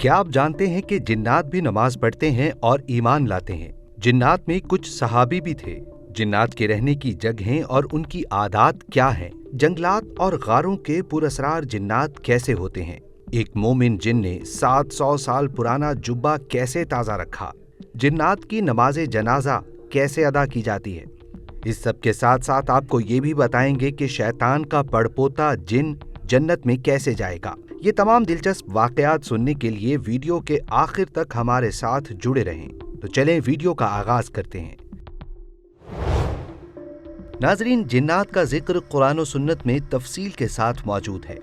کیا آپ جانتے ہیں کہ جنات بھی نماز پڑھتے ہیں اور ایمان لاتے ہیں؟ جنات میں کچھ صحابی بھی تھے۔ جنات کے رہنے کی جگہیں اور ان کی عادات کیا ہیں؟ جنگلات اور غاروں کے پراسرار جنات کیسے ہوتے ہیں؟ ایک مومن جن نے 700 سال پرانا جبہ کیسے تازہ رکھا؟ جنات کی نماز جنازہ کیسے ادا کی جاتی ہے؟ اس سب کے ساتھ ساتھ آپ کو یہ بھی بتائیں گے کہ شیطان کا پڑپوتا جن جنت میں کیسے جائے گا۔ یہ تمام دلچسپ واقعات سننے کے لیے ویڈیو کے آخر تک ہمارے ساتھ جڑے رہیں۔ تو چلیں ویڈیو کا آغاز کرتے ہیں۔ ناظرین، جنات کا ذکر قرآن و سنت میں تفصیل کے ساتھ موجود ہے۔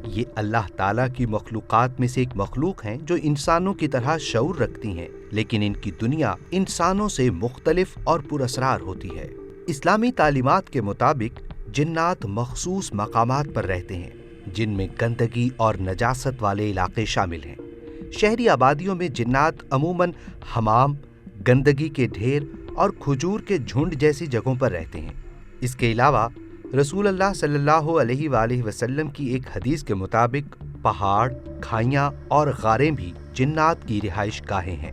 یہ اللہ تعالیٰ کی مخلوقات میں سے ایک مخلوق ہیں جو انسانوں کی طرح شعور رکھتی ہیں، لیکن ان کی دنیا انسانوں سے مختلف اور پراسرار ہوتی ہے۔ اسلامی تعلیمات کے مطابق جنات مخصوص مقامات پر رہتے ہیں، جن میں گندگی اور نجاست والے علاقے شامل ہیں۔ شہری آبادیوں میں جنات عموماً حمام، گندگی کے ڈھیر اور کھجور کے جھنڈ جیسی جگہوں پر رہتے ہیں۔ اس کے علاوہ رسول اللہ صلی اللہ علیہ وآلہ وسلم کی ایک حدیث کے مطابق پہاڑ، کھائیاں اور غاریں بھی جنات کی رہائش گاہیں ہیں۔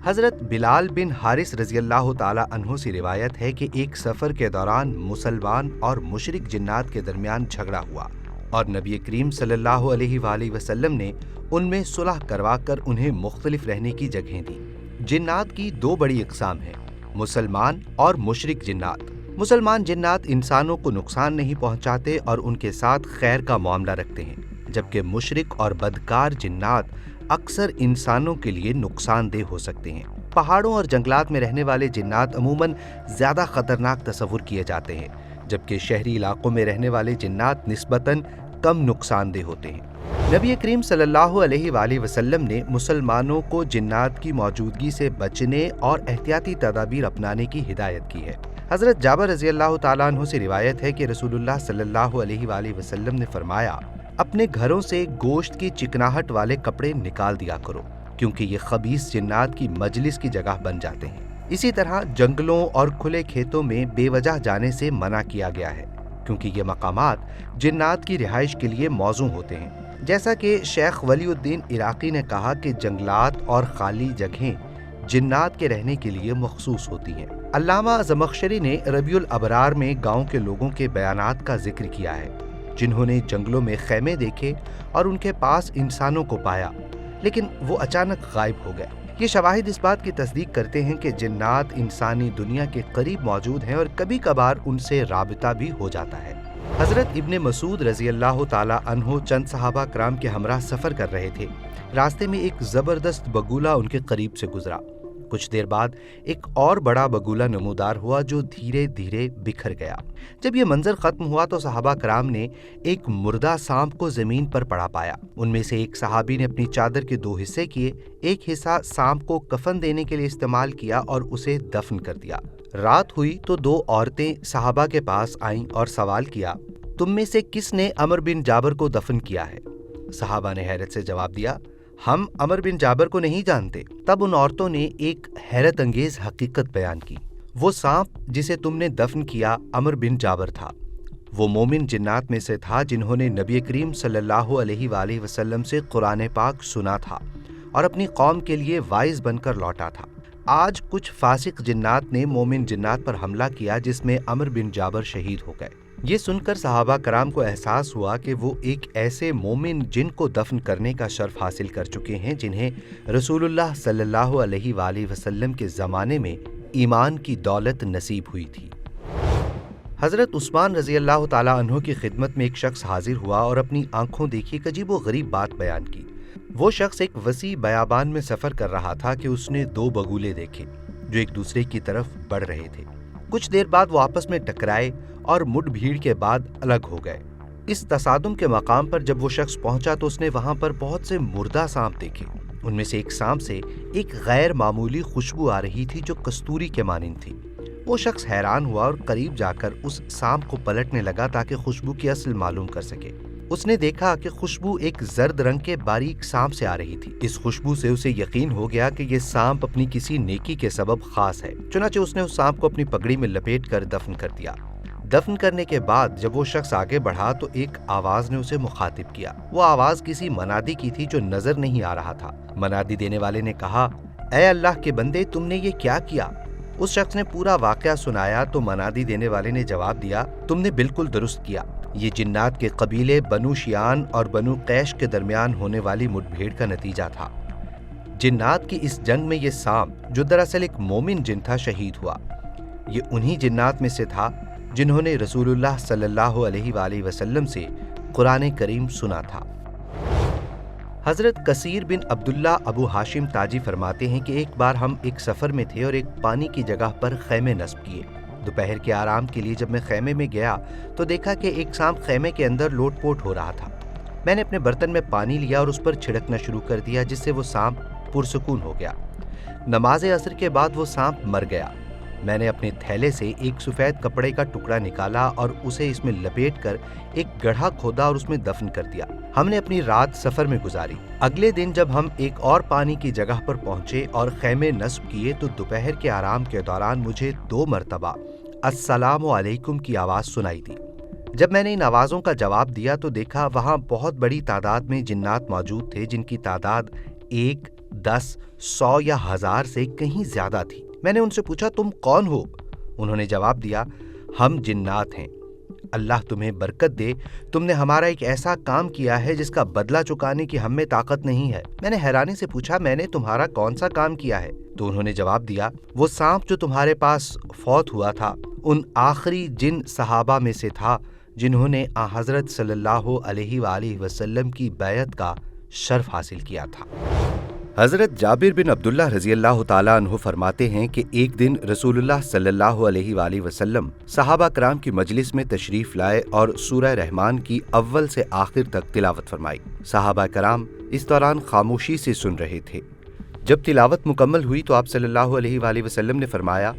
حضرت بلال بن حارث رضی اللہ تعالی عنہ سے روایت ہے کہ ایک سفر کے دوران مسلمان اور مشرک جنات کے درمیان جھگڑا ہوا اور نبی کریم صلی اللہ علیہ وآلہ وسلم نے ان میں صلح کروا کر انہیں مختلف رہنے کی جگہیں دیں۔ جنات کی دو بڑی اقسام ہیں، مسلمان اور مشرک جنات۔ مسلمان جنات انسانوں کو نقصان نہیں پہنچاتے اور ان کے ساتھ خیر کا معاملہ رکھتے ہیں، جبکہ مشرک اور بدکار جنات اکثر انسانوں کے لیے نقصان دہ ہو سکتے ہیں۔ پہاڑوں اور جنگلات میں رہنے والے جنات عموماً زیادہ خطرناک تصور کیے جاتے ہیں، جبکہ شہری علاقوں میں رہنے والے جنات نسبتاً کم نقصان دہ ہوتے ہیں۔ نبی کریم صلی اللہ علیہ وآلہ وسلم نے مسلمانوں کو جنات کی موجودگی سے بچنے اور احتیاطی تدابیر اپنانے کی ہدایت کی ہے۔ حضرت جابر رضی اللہ تعالیٰ عنہ سے روایت ہے کہ رسول اللہ صلی اللہ علیہ وآلہ وسلم نے فرمایا، اپنے گھروں سے گوشت کی چکناہٹ والے کپڑے نکال دیا کرو، کیونکہ یہ خبیث جنات کی مجلس کی جگہ بن جاتے ہیں۔ اسی طرح جنگلوں اور کھلے کھیتوں میں بے وجہ جانے سے منع کیا گیا ہے، کیونکہ یہ مقامات جنات کی رہائش کے لیے موزوں ہوتے ہیں۔ جیسا کہ شیخ ولی الدین عراقی نے کہا کہ جنگلات اور خالی جگہیں جنات کے رہنے کے لیے مخصوص ہوتی ہیں۔ علامہ زمخشری نے ربیع الابرار میں گاؤں کے لوگوں کے بیانات کا ذکر کیا ہے، جنہوں نے جنگلوں میں خیمے دیکھے اور ان کے پاس انسانوں کو پایا، لیکن وہ اچانک غائب ہو گئے۔ یہ شواہد اس بات کی تصدیق کرتے ہیں کہ جنات انسانی دنیا کے قریب موجود ہیں اور کبھی کبھار ان سے رابطہ بھی ہو جاتا ہے۔ حضرت ابن مسعود رضی اللہ تعالی عنہ چند صحابہ کرام کے ہمراہ سفر کر رہے تھے۔ راستے میں ایک زبردست بگولا ان کے قریب سے گزرا۔ کچھ دیر بعد ایک اور بڑا بگولا نمودار ہوا جو دھیرے دھیرے بکھر گیا۔ جب یہ منظر ختم ہوا تو صحابہ کرام نے ایک مردہ سانپ کو زمین پر پڑا پایا۔ ان میں سے ایک صحابی نے اپنی چادر کے دو حصے کیے، ایک حصہ سانپ کو کفن دینے کے لیے استعمال کیا اور اسے دفن کر دیا۔ رات ہوئی تو دو عورتیں صحابہ کے پاس آئیں اور سوال کیا، تم میں سے کس نے عمر بن جابر کو دفن کیا ہے؟ صحابہ نے حیرت سے جواب دیا، ہم عمر بن جابر کو نہیں جانتے۔ تب ان عورتوں نے ایک حیرت انگیز حقیقت بیان کی، وہ سانپ جسے تم نے دفن کیا عمر بن جابر تھا۔ وہ مومن جنات میں سے تھا جنہوں نے نبی کریم صلی اللہ علیہ وآلہ وسلم سے قرآن پاک سنا تھا اور اپنی قوم کے لیے واعظ بن کر لوٹا تھا۔ آج کچھ فاسق جنات نے مومن جنات پر حملہ کیا جس میں عمر بن جابر شہید ہو گئے۔ یہ سن کر صحابہ کرام کو احساس ہوا کہ وہ ایک ایسے مومن جن کو دفن کرنے کا شرف حاصل کر چکے ہیں جنہیں رسول اللہ صلی اللہ علیہ وآلہ وسلم کے زمانے میں ایمان کی دولت نصیب ہوئی تھی۔ حضرت عثمان رضی اللہ تعالیٰ عنہ کی خدمت میں ایک شخص حاضر ہوا اور اپنی آنکھوں دیکھی ایک عجیب و غریب بات بیان کی۔ وہ شخص ایک وسیع بیابان میں سفر کر رہا تھا کہ اس نے دو بگولے دیکھے جو ایک دوسرے کی طرف بڑھ رہے تھے۔ کچھ دیر بعد وہ آپس میں ٹکرائے اور مڈ بھیڑ کے بعد الگ ہو گئے۔ اس تصادم کے مقام پر جب وہ شخص پہنچا تو اس نے وہاں پر بہت سے مردہ سانپ دیکھے۔ ان میں سے ایک سانپ سے ایک غیر معمولی خوشبو آ رہی تھی جو کستوری کے مانند تھی۔ وہ شخص حیران ہوا اور قریب جا کر اس سانپ کو پلٹنے لگا تاکہ خوشبو کی اصل معلوم کر سکے۔ اس نے دیکھا کہ خوشبو ایک زرد رنگ کے باریک سانپ سے آ رہی تھی۔ اس خوشبو سے اسے یقین ہو گیا کہ یہ سانپ اپنی کسی نیکی کے سبب خاص ہے، چنانچہ اس نے اس سانپ کو اپنی پگڑی میں لپیٹ کر دفن کر دیا۔ دفن کرنے کے بعد جب وہ شخص آگے بڑھا تو ایک آواز نے اسے مخاطب کیا۔ وہ آواز کسی منادی کی تھی جو نظر نہیں آ رہا تھا۔ منادی دینے والے نے کہا، اے اللہ کے بندے، تم نے یہ کیا کیا؟ اس شخص نے پورا واقعہ سنایا تو منادی دینے والے نے جواب دیا، تم نے بالکل درست کیا۔ یہ جنات کے قبیلے بنو شیان اور بنو قیش کے درمیان ہونے والی مٹ بھیڑ کا نتیجہ تھا۔ جنات کی اس جنگ میں یہ سام، جو دراصل ایک مومن جن تھا، شہید ہوا۔ یہ انہی جنات میں سے تھا جنہوں نے رسول اللہ صلی اللہ علیہ وآلہ وسلم سے قرآن کریم سنا تھا۔ حضرت کثیر بن عبداللہ ابو ہاشم تاجی فرماتے ہیں کہ ایک بار ہم ایک سفر میں تھے اور ایک پانی کی جگہ پر خیمے نصب کیے۔ دوپہر کے آرام کے لیے جب میں خیمے میں گیا تو دیکھا کہ ایک سانپ خیمے کے اندر لوٹ پوٹ ہو رہا تھا۔ میں نے اپنے برتن میں پانی لیا اور اس پر چھڑکنا شروع کر دیا، جس سے وہ سانپ پرسکون ہو گیا۔ نماز عصر کے بعد وہ سانپ مر گیا۔ میں نے اپنے تھیلے سے ایک سفید کپڑے کا ٹکڑا نکالا اور اسے اس میں لپیٹ کر ایک گڑھا کھودا اور اس میں دفن کر دیا۔ ہم نے اپنی رات سفر میں گزاری۔ اگلے دن جب ہم ایک اور پانی کی جگہ پر پہنچے اور خیمے نصب کیے تو دوپہر کے آرام کے دوران مجھے 2 مرتبہ السلام علیکم کی آواز سنائی دی۔ جب میں نے ان آوازوں کا جواب دیا تو دیکھا وہاں بہت بڑی تعداد میں جنات موجود تھے، جن کی تعداد 1، 10، 100 یا 1000 سے کہیں زیادہ تھی۔ میں نے ان سے پوچھا، تم کون ہو؟ انہوں نے جواب دیا، ہم جنات ہیں۔ اللہ تمہیں برکت دے، تم نے ہمارا ایک ایسا کام کیا ہے جس کا بدلہ چکانے کی ہم میں طاقت نہیں ہے۔ میں نے حیرانی سے پوچھا، میں نے تمہارا کون سا کام کیا ہے؟ تو انہوں نے جواب دیا، وہ سانپ جو تمہارے پاس فوت ہوا تھا ان آخری جن صحابہ میں سے تھا جنہوں نے حضرت صلی اللہ علیہ وآلہ وسلم کی بیعت کا شرف حاصل کیا تھا۔ حضرت جابر بن عبداللہ رضی اللہ تعالیٰ عنہ فرماتے ہیں کہ ایک دن رسول اللہ صلی اللہ علیہ وآلہ وسلم صحابہ کرام کی مجلس میں تشریف لائے اور سورہ رحمان کی اول سے آخر تک تلاوت فرمائی۔ صحابہ کرام اس دوران خاموشی سے سن رہے تھے۔ جب تلاوت مکمل ہوئی تو آپ صلی اللہ علیہ وآلہ وسلم نے فرمایا،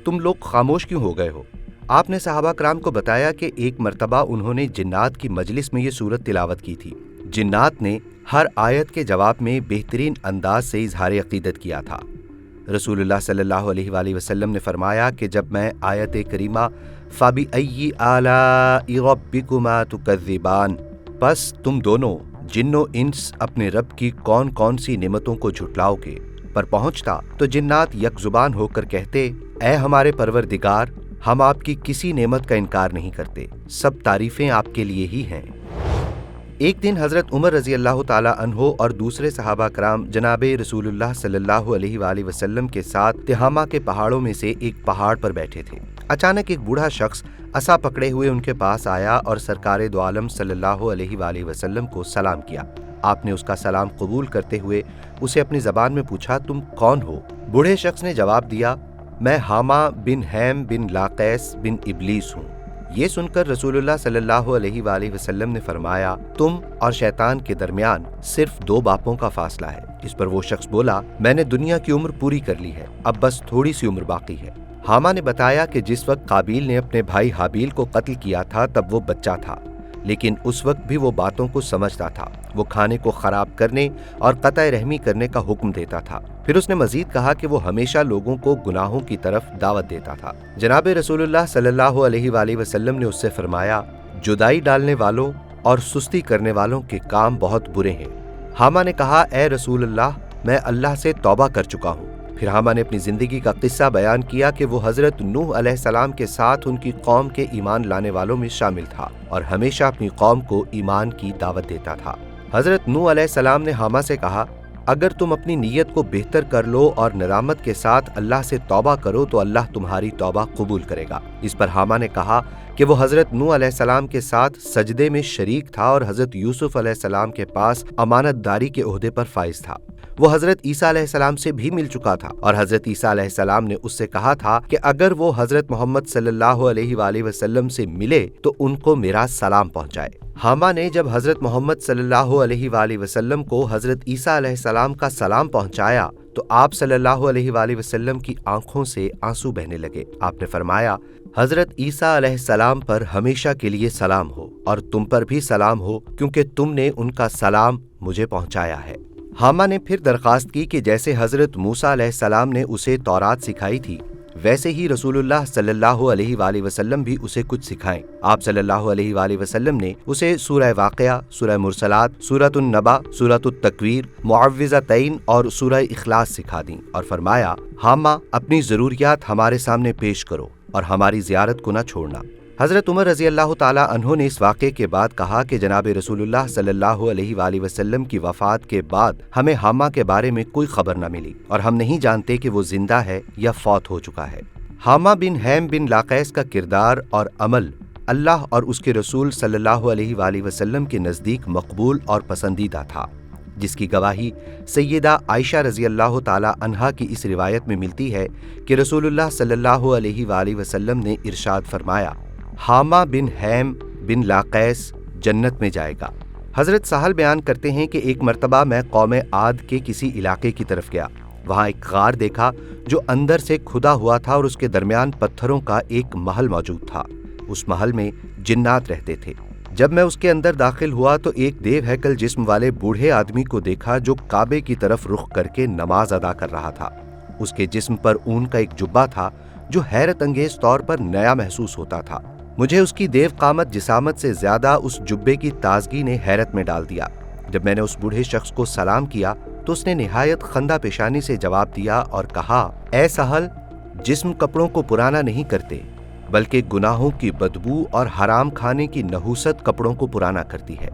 تم لوگ خاموش کیوں ہو گئے ہو؟ آپ نے صحابہ کرام کو بتایا کہ ایک مرتبہ انہوں نے جنات کی مجلس میں یہ سورت تلاوت کی تھی۔ جنات نے ہر آیت کے جواب میں بہترین انداز سے اظہار عقیدت کیا تھا۔ رسول اللہ صلی اللہ علیہ وآلہ وسلم نے فرمایا کہ جب میں آیت کریمہ فَبِأَيِّ آلَاءِ رَبِّكُمَا تُكَذِّبَانِ، پس تم دونوں جن و انس اپنے رب کی کون کون سی نعمتوں کو جھٹلاؤ گے پر پہنچتا تو جنات یک زبان ہو کر کہتے، اے ہمارے پروردگار، ہم آپ کی کسی نعمت کا انکار نہیں کرتے، سب تعریفیں آپ کے لیے ہی ہیں۔ ایک دن حضرت عمر رضی اللہ تعالیٰ عنہ اور دوسرے صحابہ کرام جناب رسول اللہ صلی اللہ علیہ وآلہ وسلم کے ساتھ تہامہ کے پہاڑوں میں سے ایک پہاڑ پر بیٹھے تھے۔ اچانک ایک بوڑھا شخص عصا پکڑے ہوئے ان کے پاس آیا اور سرکار دو عالم صلی اللہ علیہ وآلہ وسلم کو سلام کیا۔ آپ نے اس کا سلام قبول کرتے ہوئے اسے اپنی زبان میں پوچھا، تم کون ہو؟ بوڑھے شخص نے جواب دیا، میں حامہ بن حیم بن لاقیس بن ابلیس ہوں۔ یہ سن کر رسول اللہ صلی اللہ علیہ وآلہ وسلم نے فرمایا، تم اور شیطان کے درمیان صرف 2 باپوں کا فاصلہ ہے۔ اس پر وہ شخص بولا، میں نے دنیا کی عمر پوری کر لی ہے، اب بس تھوڑی سی عمر باقی ہے۔ حامہ نے بتایا کہ جس وقت قابیل نے اپنے بھائی حابیل کو قتل کیا تھا تب وہ بچہ تھا، لیکن اس وقت بھی وہ باتوں کو سمجھتا تھا۔ وہ کھانے کو خراب کرنے اور قطع رحمی کرنے کا حکم دیتا تھا۔ پھر اس نے مزید کہا کہ وہ ہمیشہ لوگوں کو گناہوں کی طرف دعوت دیتا تھا۔ جناب رسول اللہ صلی اللہ علیہ وآلہ وسلم نے اس سے فرمایا، جدائی ڈالنے والوں اور سستی کرنے والوں کے کام بہت برے ہیں۔ حامہ نے کہا، اے رسول اللہ، میں اللہ سے توبہ کر چکا ہوں۔ پھر حامہ نے اپنی زندگی کا قصہ بیان کیا کہ وہ حضرت نوح علیہ السلام کے ساتھ ان کی قوم کے ایمان لانے والوں میں شامل تھا اور ہمیشہ اپنی قوم کو ایمان کی دعوت دیتا تھا۔ حضرت نوح علیہ السلام نے حامہ سے کہا، اگر تم اپنی نیت کو بہتر کر لو اور ندامت کے ساتھ اللہ سے توبہ کرو تو اللہ تمہاری توبہ قبول کرے گا۔ اس پر حامہ نے کہا کہ وہ حضرت نوح علیہ السلام کے ساتھ سجدے میں شریک تھا اور حضرت یوسف علیہ السلام کے پاس امانت داری کے عہدے پر فائز تھا۔ وہ حضرت عیسیٰ علیہ السلام سے بھی مل چکا تھا اور حضرت عیسیٰ علیہ السلام نے اس سے کہا تھا کہ اگر وہ حضرت محمد صلی اللہ علیہ وآلہ وسلم سے ملے تو ان کو میرا سلام پہنچائے۔ حامہ نے جب حضرت محمد صلی اللہ علیہ وآلہ وسلم کو حضرت عیسیٰ علیہ السلام کا سلام پہنچایا تو آپ صلی اللہ علیہ وآلہ وسلم کی آنکھوں سے آنسو بہنے لگے۔ آپ نے فرمایا، حضرت عیسیٰ علیہ السلام پر ہمیشہ کے لیے سلام ہو اور تم پر بھی سلام ہو کیونکہ تم نے ان کا سلام مجھے پہنچایا ہے۔ حامہ نے پھر درخواست کی کہ جیسے حضرت موسیٰ علیہ السلام نے اسے تورات سکھائی تھی ویسے ہی رسول اللہ صلی اللہ علیہ وآلہ وسلم بھی اسے کچھ سکھائیں۔ آپ صلی اللہ علیہ وآلہ وسلم نے اسے سورہ واقعہ، سورہ مرسلات، سورۃ النبا، سورۃ التکویر، معوذتین اور سورہ اخلاص سکھا دیں اور فرمایا، حامہ اپنی ضروریات ہمارے سامنے پیش کرو اور ہماری زیارت کو نہ چھوڑنا۔ حضرت عمر رضی اللہ تعالیٰ عنہ نے اس واقعے کے بعد کہا کہ جناب رسول اللہ صلی اللہ علیہ وآلہ وسلم کی وفات کے بعد ہمیں حامہ کے بارے میں کوئی خبر نہ ملی اور ہم نہیں جانتے کہ وہ زندہ ہے یا فوت ہو چکا ہے۔ حامہ بن حیم بن لاقیس کا کردار اور عمل اللہ اور اس کے رسول صلی اللہ علیہ وآلہ وسلم کے نزدیک مقبول اور پسندیدہ تھا، جس کی گواہی سیدہ عائشہ رضی اللہ تعالی عنہا کی اس روایت میں ملتی ہے کہ رسول اللہ صلی اللہ علیہ وآلہ وسلم نے ارشاد فرمایا، حامہ بن حیم بن لاقیس جنت میں جائے گا۔ حضرت سہل بیان کرتے ہیں کہ ایک مرتبہ میں قوم عاد کے کسی علاقے کی طرف گیا، وہاں ایک غار دیکھا جو اندر سے کھدا ہوا تھا اور اس کے درمیان پتھروں کا ایک محل موجود تھا۔ اس محل میں جنات رہتے تھے۔ جب میں اس کے اندر داخل ہوا تو ایک دیو ہیکل جسم والے بوڑھے آدمی کو دیکھا جو کعبے کی طرف رخ کر کے نماز ادا کر رہا تھا۔ اس کے جسم پر اون کا ایک جبہ تھا جو حیرت انگیز طور پر نیا محسوس ہوتا تھا۔ مجھے اس کی دیو قامت جسامت سے زیادہ اس جبے کی تازگی نے حیرت میں ڈال دیا۔ جب میں نے اس بوڑھے شخص کو سلام کیا تو اس نے نہایت خندہ پیشانی سے جواب دیا اور کہا، اے سہل، جسم کپڑوں کو پرانا نہیں کرتے بلکہ گناہوں کی بدبو اور حرام کھانے کی نحوست کپڑوں کو پرانا کرتی ہے۔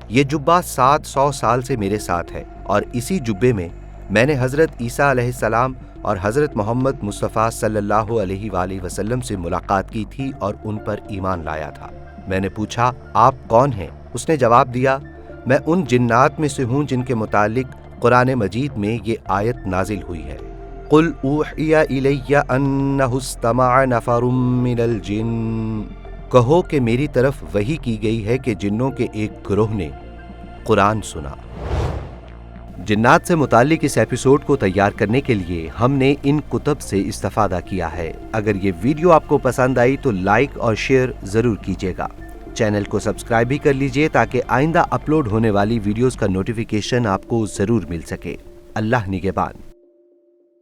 یہ جبہ 700 سال سے میرے ساتھ ہے اور اسی جبے میں میں نے حضرت عیسیٰ علیہ السلام اور حضرت محمد مصطفیٰ صلی اللہ علیہ وآلہ وسلم سے ملاقات کی تھی اور ان پر ایمان لایا تھا۔ میں نے پوچھا، آپ کون ہیں؟ اس نے جواب دیا، میں ان جنات میں سے ہوں جن کے متعلق قرآن مجید میں یہ آیت نازل ہوئی ہے، قُلْ أُوحِيَ إِلَيَّ أَنَّهُ اسْتَمَعَ نَفَرٌ مِّنَ الْجِنِّ، کہو کہ میری طرف وحی کی گئی ہے کہ جنوں کے ایک گروہ نے قرآن سنا۔ جنات سے متعلق اس ایپیسوڈ کو تیار کرنے کے لیے ہم نے ان کتب سے استفادہ کیا ہے۔ اگر یہ ویڈیو آپ کو پسند آئی تو لائک اور شیئر ضرور کیجیے گا۔ چینل کو سبسکرائب بھی کر لیجیے تاکہ آئندہ اپلوڈ ہونے والی ویڈیوز کا نوٹیفیکیشن آپ کو ضرور مل سکے۔ اللہ نگہبان۔